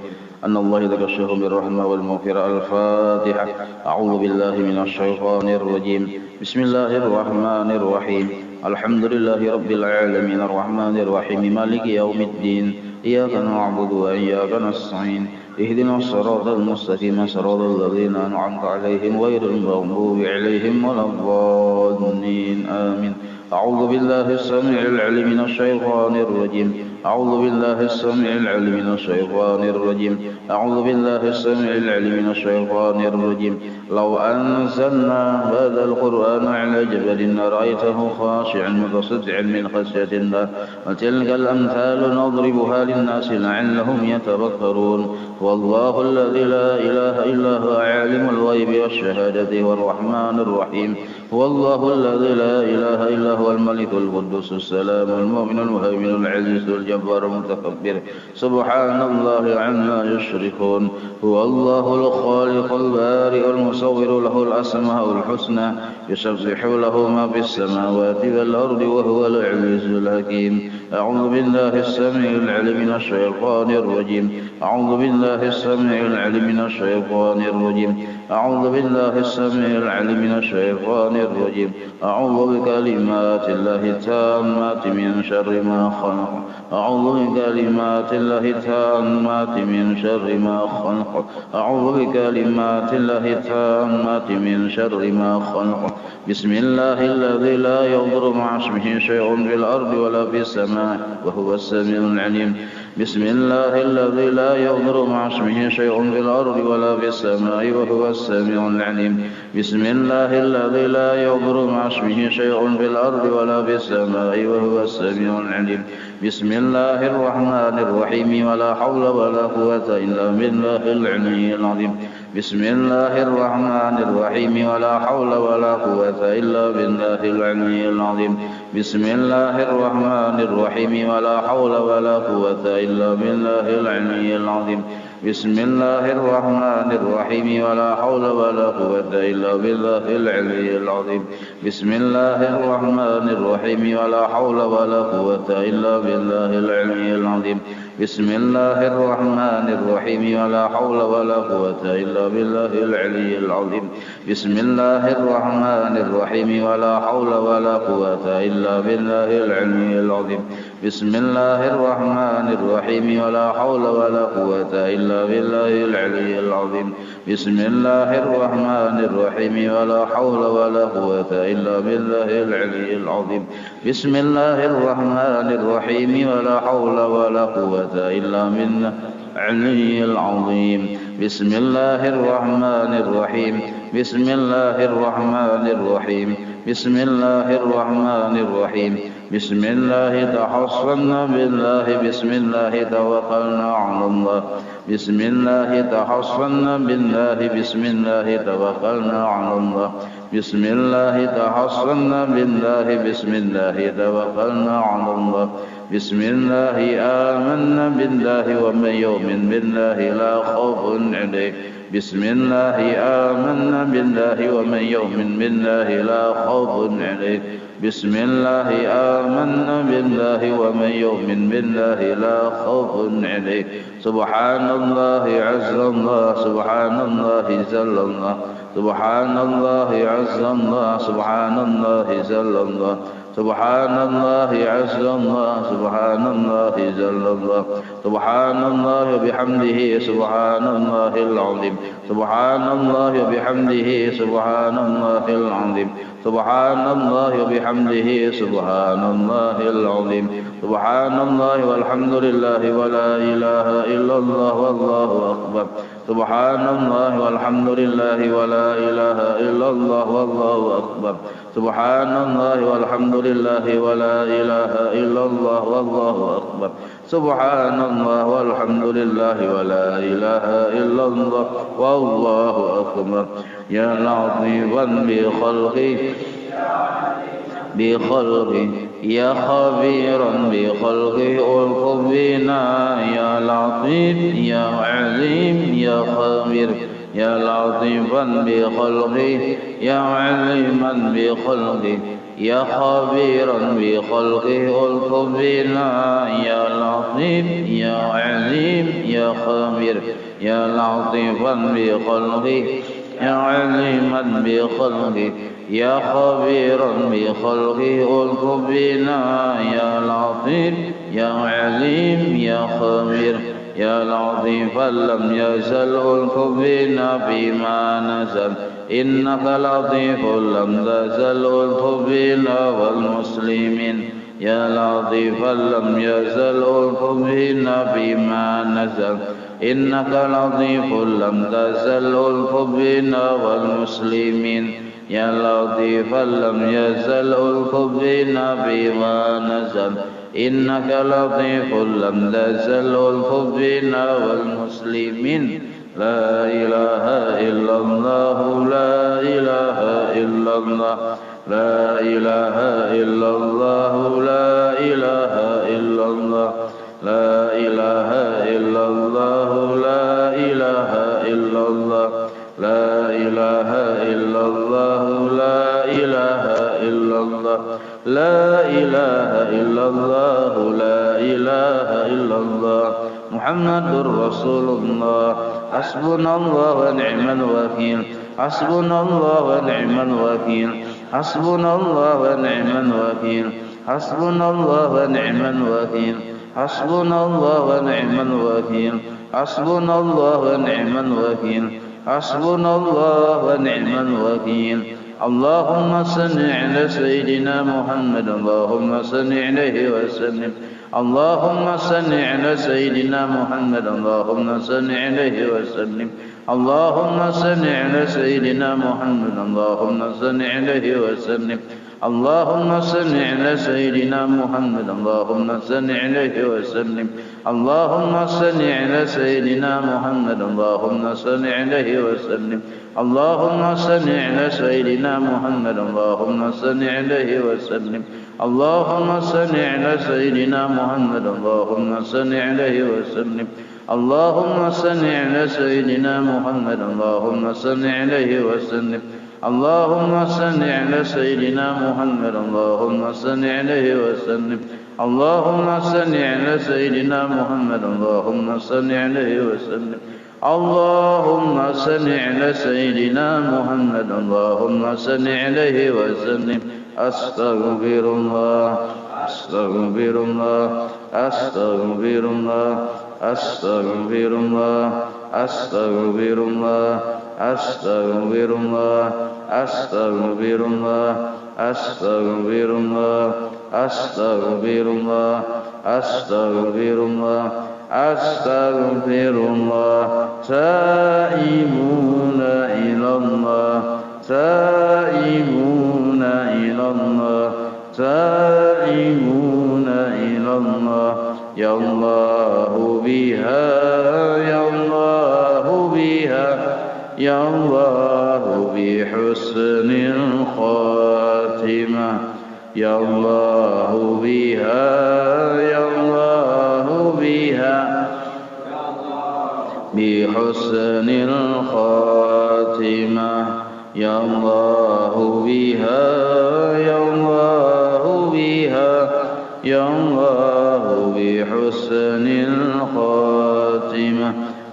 أن الله يذكرهم بالرحمة والمغفرة. الفاتحة. أعوذ بالله من الشيطان الرجيم. بسم الله الرحمن الرحيم. الحمد لله رب العالمين الرحمن الرحيم مالك يوم الدين إياك نعبد وإياك نستعين اهدنا الصراط المستقيم صراط الذين أنعمت عليهم غير المغضوب عليهم ولا الضالين آمين. أعوذ بالله السميع العليم من الشيطان الرجيم. أعوذ بالله السميع العليم من الشيطان الرجيم. أعوذ بالله السميع العليم من الشيطان الرجيم. لو أنزلنا هذا القرآن على جبل لرأيته خاشعا متصدعا من خشية الله وتلك الأمثال نضربها للناس لعلهم يتفكرون. والله الذي لا إله إلا هو عالم الغيب والشهادة والرحمن الرحيم. هو الله الذي لا إله إلا هو الملك القدوس السلام المؤمن المهيمن العزيز الجبار المتكبر سبحان الله عما يشركون. هو الله الخالق البارئ المصور له الأسماء الحسنى يسبح له ما في السماوات والأرض وهو العزيز الحكيم. أعوذ بالله السميع العليم من الشيطان الرجيم. أعوذ بالله السميع العليم من الشيطان الرجيم. أعوذ بالله السميع العليم من الشيطان الرجيم. أعوذ بكلمات الله التامات من شر ما خلق. أعوذ بكلمات الله التامات من شر ما خلق. أعوذ بكلمات الله التامات من شر ما خلق. بسم الله الذي لا يضر مع اسمه شيء في الأرض ولا في السماء وهو السميع العليم. بسم الله الذي لا يضر مع اسمه شيء في الأرض ولا في السماء وهو السميع العليم. بسم الله الذي لا يضر مع اسمه شيء في الأرض ولا في السماء وهو السميع العليم. بسم الله الرحمن الرحيم ولا حول ولا قوة إلا بالله العلي العظيم. بسم الله الرحمن الرحيم ولا حول ولا قوة إلا بالله العلي العظيم. بسم الله الرحمن الرحيم ولا حول ولا قوة إلا بالله العلي العظيم. بسم الله الرحمن الرحيم ولا حول ولا قوة إلا بالله العلي العظيم بسم الله الرحمن الرحيم ولا حول ولا قوة إلا بالله العلي العظيم بسم الله الرحمن الرحيم ولا حول ولا قوة إلا بالله العلي العظيم بسم الله الرحمن الرحيم ولا حول ولا قوة إلا بالله العلي العظيم بسم الله الرحمن الرحيم ولا حول ولا قوة إلا بالله العلي العظيم بسم الله الرحمن الرحيم ولا حول ولا قوة إلا بالله العلي العظيم بسم الله الرحمن الرحيم ولا حول ولا قوة إلا بالله العلي العظيم بسم الله الرحمن الرحيم بسم الله الرحمن الرحيم بسم الله الرحمن الرحيم بسم الله تحصنا بالله بسم الله توكلنا على الله بسم الله تحصنا بالله بسم الله توكلنا على الله بسم الله تحصنا بالله بسم الله توكلنا على الله بسم الله آمنا بالله ومن يؤمن بالله لا خوف عليه بسم الله آمنا بالله ومن يؤمن بالله لا خوف عليه بسم الله آمنا بالله ومن يؤمن بالله لا خوف عليه سبحان الله عز الله سبحان الله جل الله سبحان الله عز الله سبحان الله جل الله سبحان الله عز الله سبحان الله جل الله سبحان الله وبحمده سبحان الله العظيم سبحان الله وبحمده سبحان الله العظيم سبحان الله وبحمده سبحان الله العظيم سبحان الله والحمد لله ولا إله إلا الله والله أكبر سبحان الله والحمد لله ولا إله إلا الله والله أكبر سبحان الله والحمد لله ولا إله إلا الله والله أكبر سبحان الله والحمد لله ولا إله إلا الله والله أكبر يا لطيفا بخلقه يا خبيرا بخلقه ألطف بنا يا لطيف يا عليم يا خبير يا لطيفا بخلقه يا عليما بخلقه يا خبيرا بخلقه ألطف بنا يا لطيف يا عليم يا خبير يا لطيفا بخلقه يا عليما بخلقه يا خبيرا بخلقه ألطف بنا يا لطيف يا عليم يا خبير يا لطيفا لم يزل ألطف بنا فيما نزل إنك لطيف لم تزل ألطف بنا والمسلمين يا لطيفا لم يزل ألطف بنا فيما نزل إنك لطيف لم تزل ألطف بنا والمسلمين يا لطيفا لم يزل ألطف بنا فيما نزل إنك لطيف لم تزل ألطف بنا والمسلمين لا إله إلا الله لا إله إلا الله لا إله إلا الله لا إله إلا الله لا إله إلا الله لا إله إلا الله لا إله إلا الله لا إله إلا الله لا إله إلا الله لا إله إلا الله محمد رسول الله حسبنا الله ونعم الوكيل حسبنا الله ونعم الوكيل حسبنا الله ونعم الوكيل حسبنا الله ونعم الوكيل حسبنا الله ونعم الوكيل حسبنا الله ونعم الوكيل حسبنا الله ونعم الوكيل اللهم صل على سيدنا محمد اللهم صل عليه وسلم اللهم صل على سيدنا محمد اللهم صل عليه وسلم اللهم صل على سيدنا محمد اللهم صل عليه وسلم اللهم صل على سيدنا محمد اللهم صل عليه وسلم اللهم صل على سيدنا محمد اللهم صل عليه وسلم اللهم صل على سيدنا محمد اللهم صل عليه وسلم اللهم صل على سيدنا محمد اللهم صل عليه وسلم اللهم صل على سيدنا محمد اللهم صل عليه وسلم اللهم صل على سيدنا محمد اللهم صل عليه وسلم اللهم صل على سيدنا محمد اللهم صل عليه وسلم اللهم صل على سيدنا محمد اللهم صل عليه وسلم أستغفر الله أستغفر الله أستغفر الله أستغفر الله أستغفر الله أستغفر الله أستغفر الله أستغفر الله أستغفر الله أستغفر الله أستغفر الله تائبون إلى الله تائبون إلى الله تائبون إلى الله يا الله بها يا الله بها يا الله بحسن الخاتمة يا الله بها يا الله بها بحسن الخاتمة يا الله بها يا الله بها يا الله بحسن الخاتمة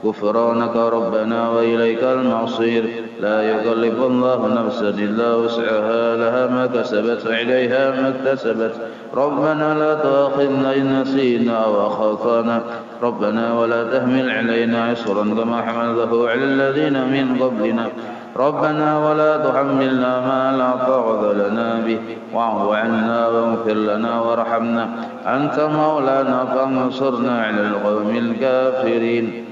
غفرانك ربنا وإليك المصير لا يكلف الله نفسا إلا وسعها لها ما كسبت وعليها ما اكتسبت ربنا لا تؤاخذنا إن نسينا أو أخطأنا ربنا ولا تحمل علينا عصرا كما حملته على الذين من قبلنا ربنا ولا تحملنا ما لا طاقة لنا به واعف عنا واغفر لنا وارحمنا أنت مولانا فانصرنا على القوم الكافرين.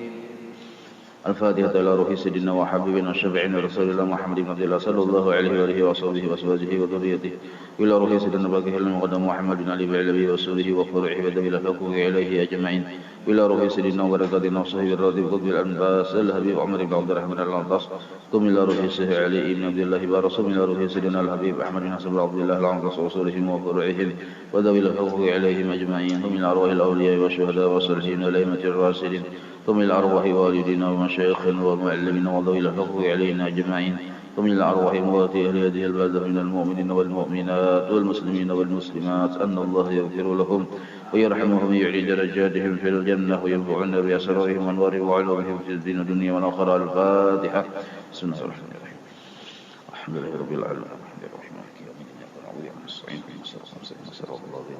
الفاتحة إلى روح سيدنا وحبيبنا وشفيعنا رسول الله محمد بن عبد الله صلى الله عليه وآله وصحبه وأزواجه وذريته وإلى روح سيدنا باقي المقدم محمد بن علي بن علي وسوله وفرعه ودبل الحقوق إليه أجمعين وإلى روح سيدنا وبركاتنا وصحبه الراضي قطب الأنفاس الحبيب عمر بن عبد الرحمن العطاس ثم إلى روح سيدنا علي بن عبد الله بارسوم إلى روح سيدنا الحبيب أحمد بن حسن عبد الله العنقص وصولهم وفرعهم ودبل الحقوق إليهم أجمعين ثم إلى أرواح الأولياء والشهداء والصالحين والأئمة الراشدين ثم إلى أرواح والدينا ومشايخنا ومعلمين وذوي الحقوق علينا أجمعين ثم إلى أرواح موات أهل هذه البلدة من المؤمنين والمؤمنات والمسلمين والمسلمات أن الله يغفر لهم ويرحمهم ويعلي درجاتهم في الجنة وينفعنا بأسرارهم وأنوارهم وعلومهم في الدين والدنيا والآخرة. الفاتحة. بسم الله الرحمن الرحيم. الحمد لله رب العالمين الرحمن الرحيم مالك يوم الدين إياك نعبد وإياك نستعين اهدنا الصراط المستقيم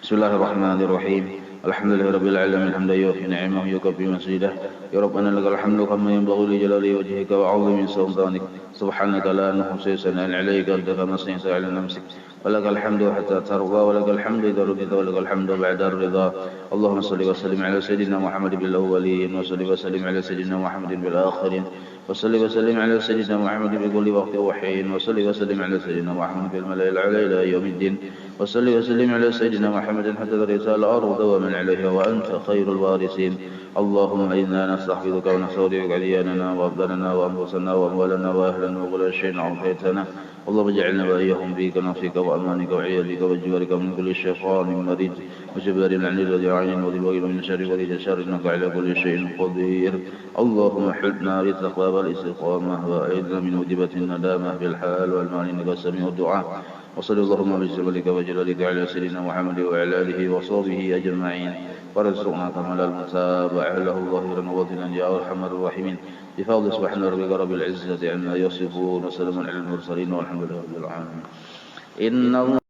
بسم الله الرحمن الرحيم. الحمد لله رب العالمين حمدا يوفي نعمه ويكفي مزيده. يا ربنا لك الحمد كما ينبغي لجلال وجهك وعظيم سلطانك سبحانك لا نحصي ثناء عليك أنت كما أثنيت على نفسك ولك الحمد حتى ترضى ولك الحمد إذا رضيت ولك الحمد بعد الرضا. اللهم صل وسلم على سيدنا محمد بالأولين وصل وسلم على سيدنا محمد بالآخرين وصل وسلم على سيدنا محمد بكل وقت وحين وصل وسلم على سيدنا محمد في الملأ الأعلى إلى يوم الدين وصل وسلم على سيدنا محمد حتى ترث الأرض ومن عليها وأنت خير الوارثين. اللهم إنا نستحفظك ونستودعك أدياننا وأبداننا وأنفسنا وأموالنا وأهلنا وكل شيء أعطيتنا. اللهم اجعلنا وإياهم في كنفسك وأمانك وعيادك وجوارك من كل شيطان مريد وجبار عنيد وذعين وذبغير من شر وذي شر إنك على كل شيء قدير. اللهم حلنا بالتقوى والاستقامة وأعذنا من موجبة الندامة بالحال والمال إنك سميع الدعاء. وصلى اللهم بجلالك وجلالك على سيدنا محمد وعلى آله وصحبه أجمعين وارزقنا كمال المتابعة له ظاهرا وباطنا يا أرحم الراحمين بفضل سبحان ربك رب العزة عما يصفون وسلام على المرسلين والحمد لله رب العالمين. إن الله